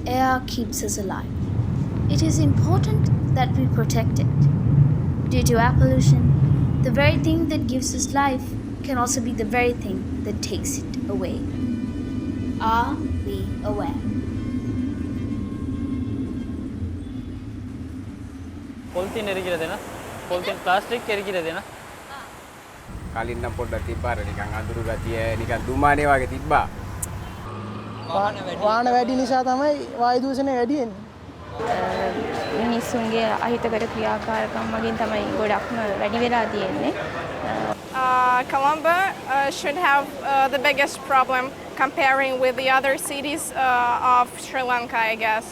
Air keeps us alive. It is important that we protect it. Due to air pollution, the very thing that gives us life can also be the very thing that takes it away. Are we aware? Polythene එරිකිලා දෙන polythene plastic එරිකිලා දෙන කලින් නම් පොඩ්ඩක් තිබ්බා අර නිකන් අඳුරු ගතිය නිකන් දුමානේ වගේ තිබ්බා වාහන වැඩි නිසා තමයි වායු දූෂණය වැඩි වෙන්නේ. මිනිස්සුන්ගේ අහිතකර ක්‍රියාකාරකම් වලින් තමයි ගොඩක්ම වැඩි වෙලා තියෙන්නේ. Colombo should have the biggest problem comparing with the other cities of Sri Lanka, I guess.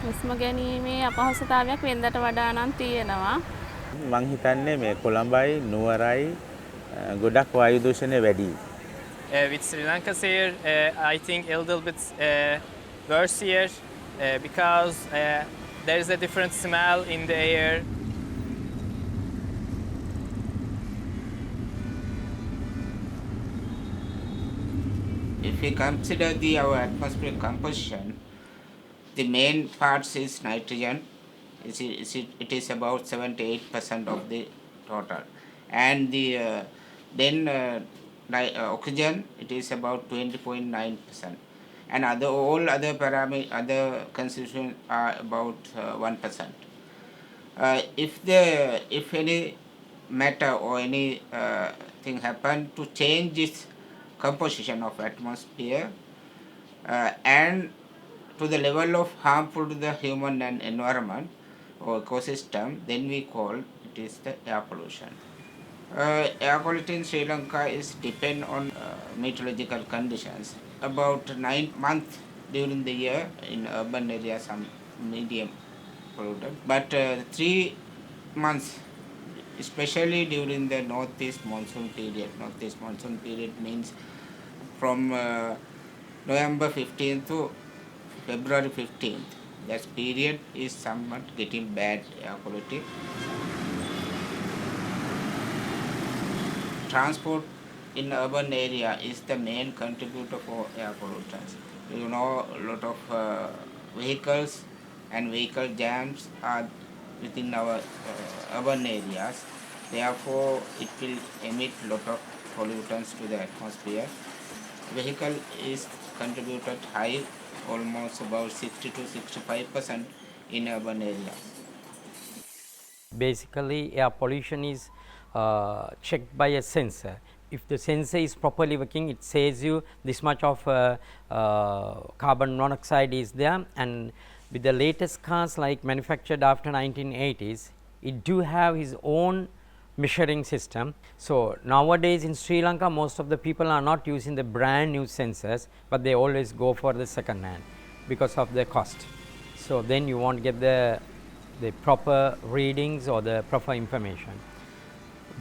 හුස්ම ගැනීමේ අපහසුතාවයක් වෙනදට වඩා නම් තියෙනවා. මං හිතන්නේ මේ කොළඹයි නුවරයි ගොඩක් වායු දූෂණය වැඩි. With Sri Lanka here, I think a little bit worse here because there is a different smell in the air. If we consider our atmospheric composition, the main parts is nitrogen. It is about 78% of the total, and then oxygen, it is about 20.9%, and all other other constituents are about 1%. If any matter or any thing happen to change this composition of atmosphere and to the level of harmful to the human and environment or ecosystem, then we call it is the air pollution. Air quality in Sri Lanka is depend on meteorological conditions. About 9 months during the year in urban areas some medium polluted, but 3 months, especially during the northeast monsoon period. Northeast monsoon period means from November 15th to February 15th. That period is somewhat getting bad air quality. Transport in urban area is the main contributor for air pollutants. You know, a lot of vehicles and vehicle jams are within our urban areas. Therefore, it will emit a lot of pollutants to the atmosphere. Vehicle is contributed high, almost about 60 to 65% in urban areas. Basically, air pollution is checked by a sensor. If the sensor is properly working, it says you this much of carbon monoxide is there, and with the latest cars like manufactured after 1980s, it do have his own measuring system. So, nowadays in Sri Lanka, most of the people are not using the brand new sensors, but they always go for the second hand because of the cost. So, then you won't get the proper readings or the proper information.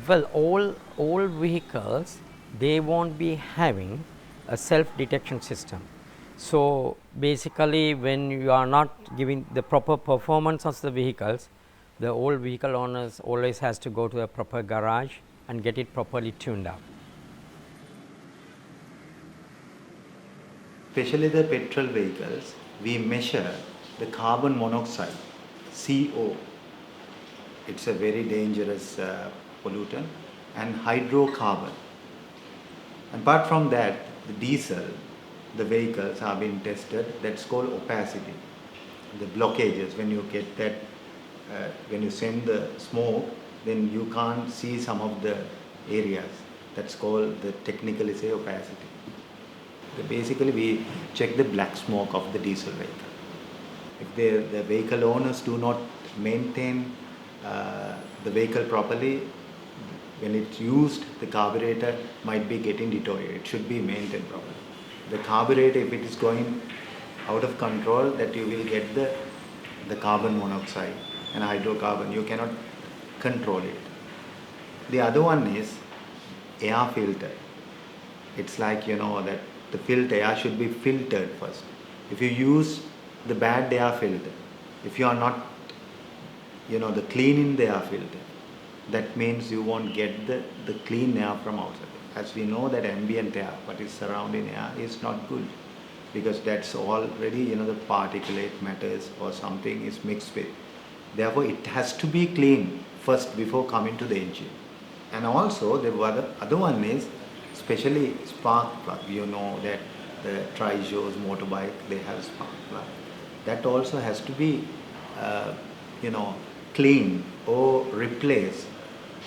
Well, all vehicles, they won't be having a self detection system. So, basically when you are not giving the proper performance of the vehicles, the old vehicle owners always has to go to a proper garage and get it properly tuned up. Especially the petrol vehicles, we measure the carbon monoxide, CO. It's a very dangerous pollutant, and hydrocarbon. Apart from that, the diesel, the vehicles have been tested, that's called opacity. The blockages, when you get that, when you send the smoke, then you can't see some of the areas. That's called, the technically say, opacity. Basically, we check the black smoke of the diesel vehicle. If the vehicle owners do not maintain the vehicle properly, when it's used, the carburetor might be getting deteriorated. It should be maintained properly. The carburetor, if it is going out of control, that you will get the carbon monoxide and hydrocarbon. You cannot control it. The other one is air filter. It's like, you know, that the filter air should be filtered first. If you use the bad air filter, if you are not, you know, the cleaning the air filter, that means you won't get the clean air from outside. As we know that ambient air, what is surrounding air, is not good. because that's already the particulate matters or something is mixed with. Therefore, it has to be clean first before coming to the engine. And also the other one is especially spark plug. You know that the tri-shows motorbike, they have spark plug. That also has to be cleaned or replaced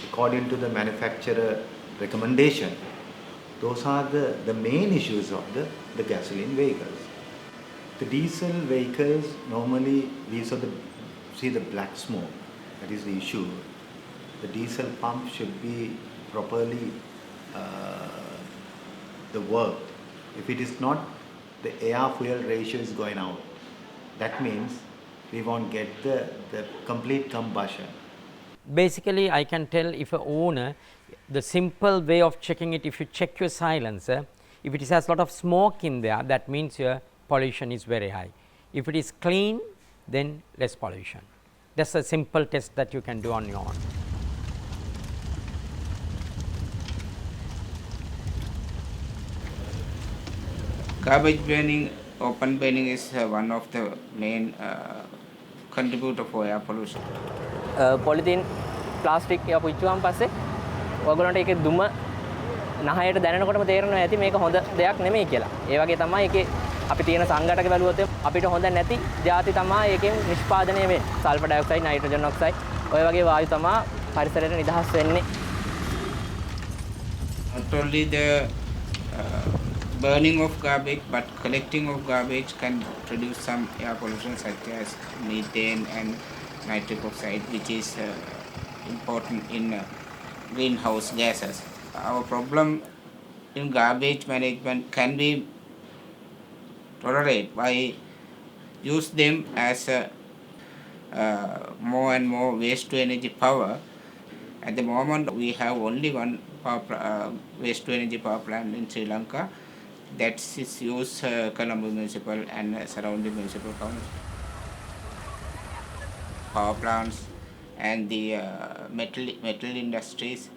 according to the manufacturer recommendation. Those are the main issues of the gasoline vehicles. The diesel vehicles, normally we see the black smoke. That is the issue. The diesel pump should be properly the work. If it is not, the air-fuel ratio is going out. That means we won't get the complete combustion. Basically, I can tell if a owner, the simple way of checking it, if you check your silencer, if it has a lot of smoke in there, that means your pollution is very high. If it is clean, then less pollution. That's a simple test that you can do on your own. Garbage burning, open burning is one of the main contributor for air pollution. Polythene plastic එක පුච්චුවාන් පස්සේ ඔයගොල්ලන්ට ඒකේ දුම නහයට දැනෙනකොටම තේරෙනවා ඇති මේක හොඳ දෙයක් නෙමෙයි කියලා. ඒ වගේ තමයි ඒකේ අපි තියෙන සංඝටක බැලුවොත් අපිට හොඳ නැති ಜಾති තමයි ඒකෙන් නිෂ්පාදනය වෙන්නේ. සල්ෆර් ඩයොක්සයිඩ්, නයිට්‍රජන් ඔක්සයිඩ් ඔය වගේ වායු තමයි පරිසරයට නිදහස් වෙන්නේ. Not only the burning of garbage, but collecting of garbage can produce some air pollution such as methane and nitric oxide, which is important in greenhouse gases. Our problem in garbage management can be tolerated by use them as more and more waste to energy power. At the moment, we have only one waste to energy power plant in Sri Lanka. That is used Colombo municipal and surrounding municipal council. Power plants and the metal industries,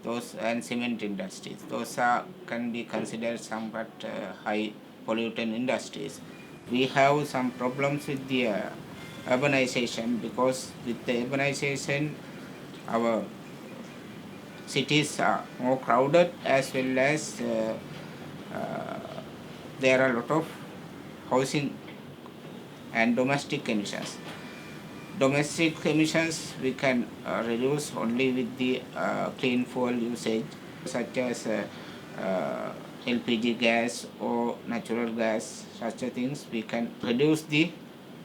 those and cement industries, those can be considered somewhat high pollutant industries. We have some problems with the urbanization, because with the urbanization our cities are more crowded, as well as there are a lot of housing and domestic emissions. Domestic emissions we can reduce only with the clean fuel usage, such as LPG gas or natural gas, such things. We can reduce the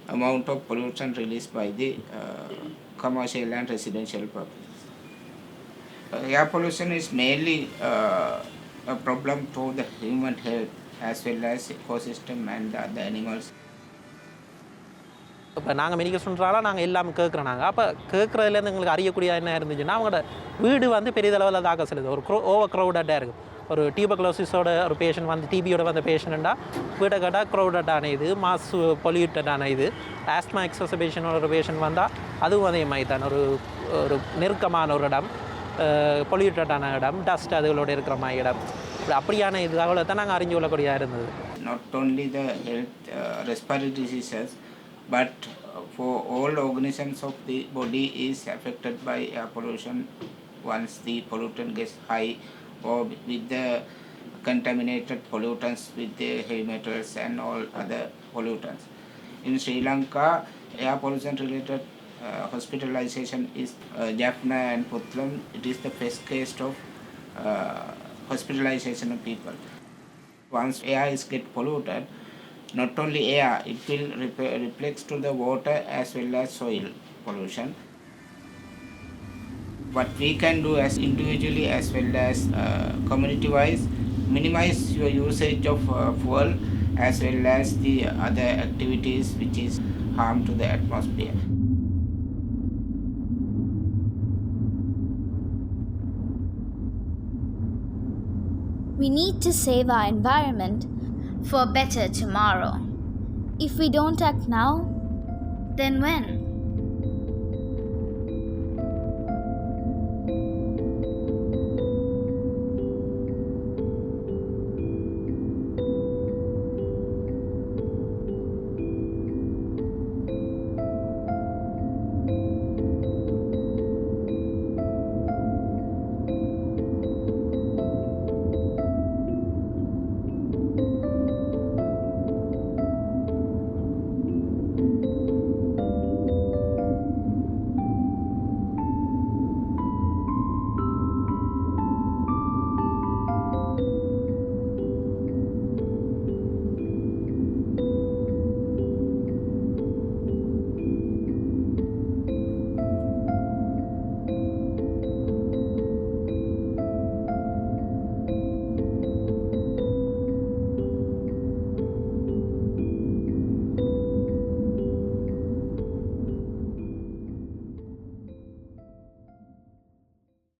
amount of pollution released by the commercial and residential purposes. Air pollution is mainly a problem to the human health as well as ecosystem and the animals. இப்போ நாங்கள் மெடிக்கல்ஸ்ன்றால நாங்கள் எல்லாமே கேட்குறோம். அப்போ கேட்குறதுலேருந்து எங்களுக்கு அறியக்கூடிய என்ன இருந்துச்சுன்னா, அவங்களோட வீடு பெரிய அளவில் தாக்க செல்லுது. ஒரு ஓவர் க்ரௌடடாக இருக்குது. ஒரு டியூபர்குலோசிஸோட ஒரு பேஷண்ட் டிபியோட வந்த பேஷண்ட்டாக வீட்டை கேட்டால் க்ரௌடடான இது, மாஸ் பொல்யூட்டடான இது. ஆஸ்மா எக்ஸசபேஷனோட ஒரு பேஷண்ட் வந்தால் அதுவும் அதே மாதிரி தான். ஒரு நெருக்கமான ஒரு இடம், பொல்யூட்டடான இடம், டஸ்ட் அதுகளோட இருக்கிற மாதிரி இடம். அப்படியான இது தகவலை தான் நாங்கள் அறிஞ்சு கொள்ளக்கூடியதாக இருந்தது. Not only the health respiratory diseases, but for all organisms of the body is affected by air pollution once the pollutant gets high, or with the contaminated pollutants with the heavy metals and all other pollutants. In Sri Lanka, air pollution related hospitalization is Jaffna and Putlam. It is the first case of hospitalization of people. Once air is get polluted, not only air, it will reflect to the water as well as soil pollution. What we can do as individually as well as community wise, minimize your usage of fuel as well as the other activities which is harm to the atmosphere. We need to save our environment for a better tomorrow. If we don't act now, then when?